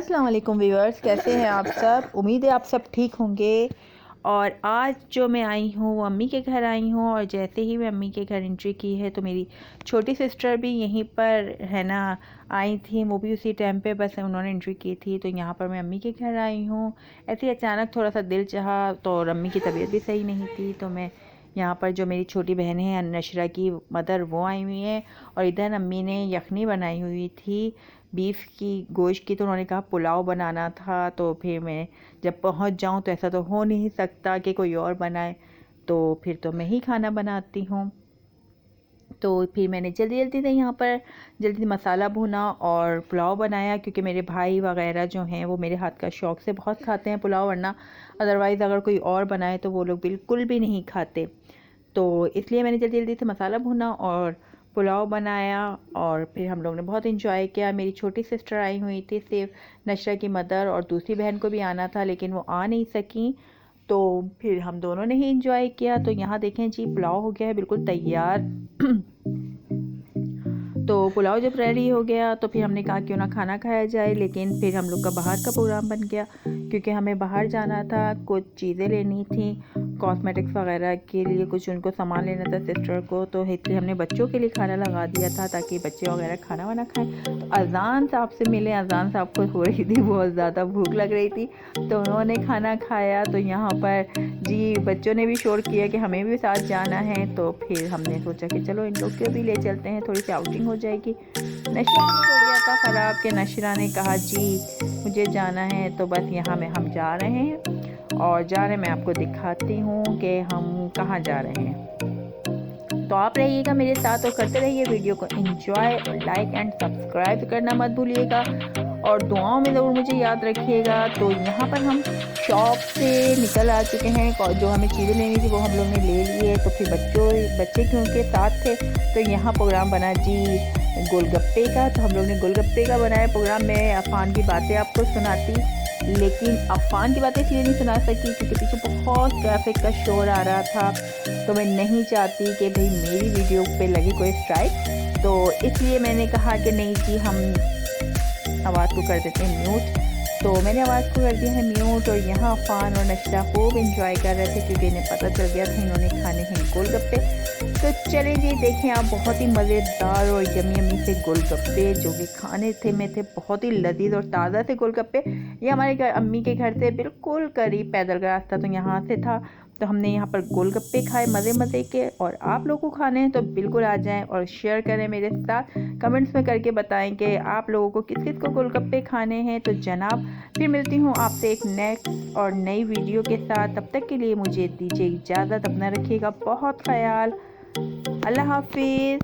अस्सलाम वालेकुम व्यूअर्स, कैसे हैं आप सब। उम्मीद है आप सब ठीक होंगे। और आज जो मैं आई हूँ वो अम्मी के घर आई हूँ, और जैसे ही मैं अम्मी के घर एंट्री की है तो मेरी छोटी सिस्टर भी यहीं पर है ना आई थी। वो भी उसी टाइम पे बस उन्होंने एंट्री की थी। तो यहाँ पर मैं अम्मी के घर आई हूँ। ऐसे ही अचानक थोड़ा सा दिल चाहा, तो और अम्मी की तबीयत भी सही नहीं थी, तो मैं यहाँ पर जो मेरी छोटी बहन है नशरा की मदर, वो आई हुई हैं। और इधर अम्मी ने यखनी बनाई हुई थी बीफ की, गोश्त की। तो उन्होंने कहा पुलाव बनाना था, तो फिर मैं जब पहुंच जाऊं तो ऐसा तो हो नहीं सकता कि कोई और बनाए, तो फिर तो मैं ही खाना बनाती हूँ। तो फिर मैंने जल्दी जल्दी से यहाँ पर जल्दी मसाला भुना और पुलाव बनाया, क्योंकि मेरे भाई वगैरह जो हैं वो मेरे हाथ का शौक़ से बहुत खाते हैं पुलाव, वरना अदरवाइज़ अगर कोई और बनाए तो वो लोग बिल्कुल भी नहीं खाते। तो इसलिए मैंने जल्दी जल्दी से मसाला भुना और पुलाव बनाया, और फिर हम लोग ने बहुत इन्जॉय किया। मेरी छोटी सिस्टर आई हुई थी, सिर्फ नशरा की मदर, और दूसरी बहन को भी आना था लेकिन वो आ नहीं सकी, तो फिर हम दोनों ने ही इन्जॉय किया। तो यहाँ देखें जी, पुलाव हो गया है बिल्कुल तैयार। तो पुलाव जब रेडी हो गया तो फिर हमने कहा क्यों ना खाना खाया जाए, लेकिन फिर हम लोग का बाहर का प्रोग्राम बन गया, क्योंकि हमें बाहर जाना था, कुछ चीज़ें लेनी थी कॉस्मेटिक्स वगैरह के लिए, कुछ उनको सामान लेना था सिस्टर को। तो इसलिए हमने बच्चों के लिए खाना लगा दिया था ताकि बच्चे वगैरह खाना वाना खाएं। तो अजान साहब से मिले, अजान साहब को हो रही थी बहुत ज़्यादा भूख लग रही थी, तो उन्होंने खाना खाया। तो यहाँ पर जी बच्चों ने भी शोर किया कि हमें भी साथ जाना है, तो फिर हमने सोचा कि चलो इन लोग को भी ले चलते हैं, थोड़ी सी आउटिंग हो जाएगी। नशरा हो गया था ख़राब के नशरा ने कहा जी मुझे जाना है, तो बस यहाँ में हम जा रहे हैं, और जा रहे मैं आपको दिखाती हूँ कि हम कहाँ जा रहे हैं। तो आप रहिएगा मेरे साथ और करते रहिए वीडियो को एंजॉय, और लाइक एंड सब्सक्राइब करना मत भूलिएगा, और दुआओं में ज़रूर मुझे याद रखिएगा। तो यहाँ पर हम शॉप से निकल आ चुके हैं, और जो हमें चीज़ें लेनी थी वो हम लोग ने ले लिए। तो फिर बच्चे क्योंकि साथ थे, तो यहाँ प्रोग्राम बना जी गोलगप्पे का। तो हम लोग ने गोलगप्पे का बनाया प्रोग्राम। मैं अफ़ान की बातें आपको सुनाती, लेकिन अफ़ान की बातें इसलिए नहीं सुना सकी क्योंकि पीछे बहुत ट्रैफिक का शोर आ रहा था, तो मैं नहीं चाहती कि भाई मेरी वीडियो पे लगे कोई स्ट्राइक, तो इसलिए मैंने कहा कि नहीं जी हम आवाज़ को कर देते हैं म्यूट। तो मैंने आवाज़ को कर दिया है म्यूट, और यहाँ अफ़ान और नशरा खूब इंजॉय कर रहे थे क्योंकि इन्हें पता चल गया था इन्होंने खाने हैं गोलगप्पे। तो चलें जी, देखें आप, बहुत ही मज़ेदार और यमी यमी से गोलगप्पे जो कि खाने थे में थे, बहुत ही लजीज और ताज़ा थे गोलगप्पे। ये हमारे घर अम्मी के घर से बिल्कुल करीब पैदल का रास्ता तो यहाँ से था। तो हमने यहाँ पर गोलगप्पे खाए मज़े मज़े के, और आप लोगों को खाने हैं तो बिल्कुल आ जाएं और शेयर करें मेरे साथ, कमेंट्स में करके बताएं कि आप लोगों को किस किस को गोलगप्पे खाने हैं। तो जनाब फिर मिलती हूँ आपसे एक नेक्स्ट और नई वीडियो के साथ, तब तक के लिए मुझे दीजिए इजाज़त। अपना रखिएगा बहुत ख्याल। अल्लाह हाफिज़।